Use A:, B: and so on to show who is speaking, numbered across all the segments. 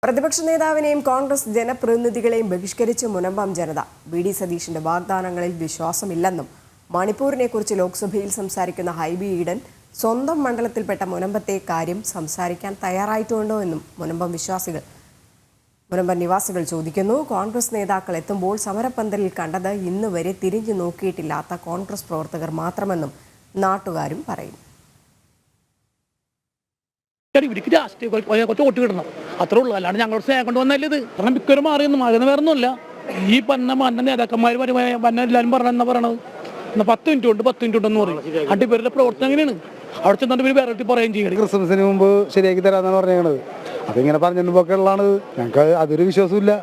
A: പ്രതിപക്ഷ നേതാവിനെയും കോൺഗ്രസ് ജനപ്രതിനിധികളെയും ബഹിഷ്കരിച്ച് മുനമ്പം ജനത. വി.ഡി. സതീശന്റെ വാഗ്ദാനങ്ങളിൽ വിശ്വാസമില്ലെന്നും മണിപ്പൂരിനെക്കുറിച്ച് ലോക്സഭയിൽ സംസാരിക്കുന്ന ഹൈബി ഈഡൻ സ്വന്തം മണ്ഡലത്തിൽപ്പെട്ട മുനമ്പത്തെ കാര്യം സംസാരിക്കാൻ തയ്യാറായിട്ടുണ്ടോ എന്നും മുനമ്പം നിവാസികൾ ചോദിക്കുന്നു. കോൺഗ്രസ് നേതാക്കൾ എത്തുമ്പോൾ സമരപ്പന്തലിൽ കണ്ടത് ഇന്ന് വരെ തിരിഞ്ഞു നോക്കിയിട്ടില്ലാത്ത കോൺഗ്രസ് പ്രവർത്തകർ മാത്രമെന്നും നാട്ടുകാരും പറയുന്നു.
B: ഇവർക്ക് രാഷ്ട്രീയ കുറച്ച് വോട്ട് കിട്ടണം, അത്രേ ഉള്ളൂ. അല്ലാണ്ട് ഞങ്ങളുടെ സ്നേഹം കൊണ്ട് വന്നല്ലേ ഇത്. കാരണം മിക്കവരും മാറിയൊന്നും മാറുന്ന വേറെ ഒന്നുമില്ല. ഈ പന്ന നേതാക്കന്മാർ എല്ലാവരും പറഞ്ഞ പറയണത് 10 മിനിറ്റ് ഉണ്ട് 10 മിനിറ്റ് ഉണ്ടെന്ന് പറയും. അണ്ട് ഇവരുടെ പ്രവർത്തനം എങ്ങനെയാണ്? അവിടെ ചെന്നിട്ട് ഇവർ വേറെ പറയുകയും ചെയ്യണം.
C: ക്രിസ്മസിന് മുമ്പ് ശരിയാക്കി തരാമെന്നാണ് പറഞ്ഞത്. അതിങ്ങനെ പറഞ്ഞിട്ടുമ്പോഴൊക്കെ ഉള്ളതാണ്. ഞങ്ങൾക്ക് അതൊരു വിശ്വാസമില്ല.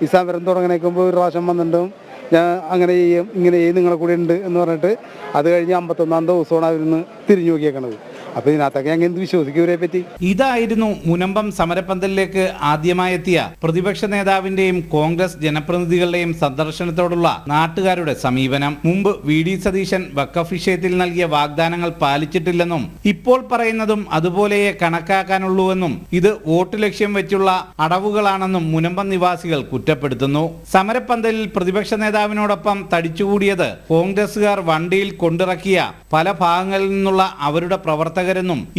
C: ഈ സമരം തുടങ്ങണേക്കുമ്പോൾ ഒരു പ്രാവശ്യം വന്നിട്ടും ഞാൻ അങ്ങനെ ചെയ്യും ഇങ്ങനെ ചെയ്യും നിങ്ങളെ കൂടെ ഉണ്ട് എന്ന് പറഞ്ഞിട്ട് അത് കഴിഞ്ഞ് 51-ാം ദിവസമാണ് അവരിന്ന് തിരിഞ്ഞു നോക്കിയേക്കണത്. അപ്പൊ ഇതിനകത്തൊക്കെ ഞങ്ങൾ എന്ത് വിശ്വസിക്കും ഇവരെ പറ്റി?
D: ഇതായിരുന്നു മുനമ്പം സമരപ്പന്തലിലേക്ക് ആദ്യമായെത്തിയ പ്രതിപക്ഷ നേതാവിന്റെയും കോൺഗ്രസ് ജനപ്രതിനിധികളുടെയും സന്ദർശനത്തോടുള്ള നാട്ടുകാരുടെ സമീപനം. മുമ്പ് വി.ഡി. സതീശൻ വഖഫ് വിഷയത്തിൽ നൽകിയ വാഗ്ദാനങ്ങൾ പാലിച്ചിട്ടില്ലെന്നും ഇപ്പോൾ പറയുന്നതും അതുപോലെയേ കണക്കാക്കാനുള്ളൂവെന്നും ഇത് വോട്ട് ലക്ഷ്യം വെച്ചുള്ള അടവുകളാണെന്നും മുനമ്പം നിവാസികൾ കുറ്റപ്പെടുത്തുന്നു. സമരപ്പന്തലിൽ പ്രതിപക്ഷ നേതാവിനോടൊപ്പം തടിച്ചുകൂടിയത് കോൺഗ്രസുകാർ വണ്ടിയിൽ കൊണ്ടിറക്കിയ പല ഭാഗങ്ങളിൽ നിന്നുള്ള അവരുടെ പ്രവർത്തകരെന്നും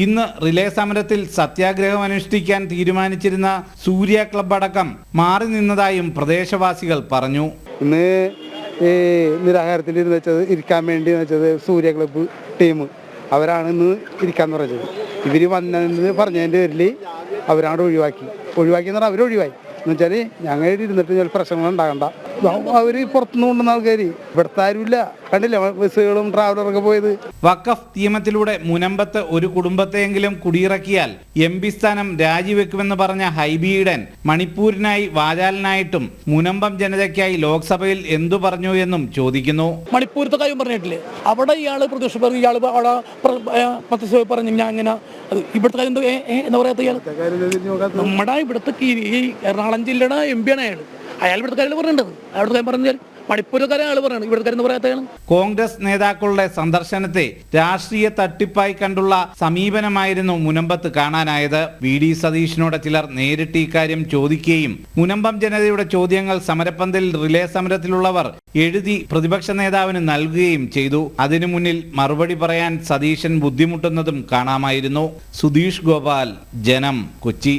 D: ഇന്ന് റിലേ സമരത്തിൽ സത്യാഗ്രഹം അനുഷ്ഠിക്കാൻ തീരുമാനിച്ചിരുന്ന സൂര്യ ക്ലബ് അടക്കം മാറി നിന്നതായും പ്രദേശവാസികൾ പറഞ്ഞു.
C: ഇന്ന് ഈ നിരാഹാരത്തിൽ ഇരിക്കാൻ വേണ്ടി വെച്ചത് സൂര്യ ക്ലബ്ബ് ടീം അവരാണ് ഇന്ന് ഇരിക്കാന്ന് പറഞ്ഞത്. ഇവർ വന്നതെന്ന് പറഞ്ഞതിൻ്റെ പേരിൽ അവരാണ് ഒഴിവാക്കിയെന്ന് പറഞ്ഞാൽ അവരൊഴിവായി എന്ന് വെച്ചാൽ ഞങ്ങൾ ഇരുന്നിട്ട് ചില പ്രശ്നങ്ങൾ ഉണ്ടാകണ്ട. അവർ പുറത്തുനിന്ന് കൊണ്ടുവന്ന ആൾക്കാർ ഇവിടുത്തെ ആരുമില്ല. കണ്ടില്ല ബസ്സുകളും ട്രാവലറൊക്കെ പോയത്.
D: വഖഫ് നിയമത്തിലൂടെ മുനമ്പത്ത് ഒരു കുടുംബത്തെയെങ്കിലും കുടിയിറക്കിയാൽ MP സ്ഥാനം രാജിവെക്കുമെന്ന് പറഞ്ഞ ഹൈബി ഈഡൻ മണിപ്പൂരിനായി വാചാലനായിട്ടും മുനമ്പം ജനതയ്ക്കായി ലോക്സഭയിൽ എന്തു പറഞ്ഞു എന്നും ചോദിക്കുന്നു.
B: മണിപ്പൂരത്തെ കാര്യം പറഞ്ഞിട്ടില്ലേ? അവിടെ ഇയാള് പ്രതിപക്ഷ ഇയാൾ അവിടെ പറഞ്ഞു ഞാൻ ഇങ്ങനെ ഇവിടുത്തെ കാര്യം എന്താ പറയാത്ത ഇയാൾ നമ്മുടെ ഇവിടുത്തെ ഈ എറണാകുളം ജില്ലയുടെ MP ആണ് അയാൾ ഇവിടുത്തെ കാര്യം പറഞ്ഞിട്ടത്. അവിടുത്തെ കാര്യം പറഞ്ഞാൽ മണിപ്പൂരക്കാരെ ആള് പറയണം, ഇവിടുത്തെ കാര്യം പറയാത്തയാണ്.
D: കോൺഗ്രസ് നേതാക്കളുടെ സന്ദർശനത്തെ രാഷ്ട്രീയ തട്ടിപ്പായി കണ്ടുള്ള സമീപനമായിരുന്നു മുനമ്പത്ത് കാണാനായത്. വി.ഡി. സതീശനോട് ചിലർ നേരിട്ട് ഇക്കാര്യം ചോദിക്കുകയും മുനമ്പം ജനതയുടെ ചോദ്യങ്ങൾ സമരപ്പന്തലിൽ റിലേ സമരത്തിലുള്ളവർ എഴുതി പ്രതിപക്ഷ നേതാവിന് നൽകുകയും ചെയ്തു. അതിനു മുന്നിൽ മറുപടി പറയാൻ സതീശൻ ബുദ്ധിമുട്ടുന്നതും കാണാമായിരുന്നു. സുധീഷ് ഗോപാൽ, ജനം, കൊച്ചി.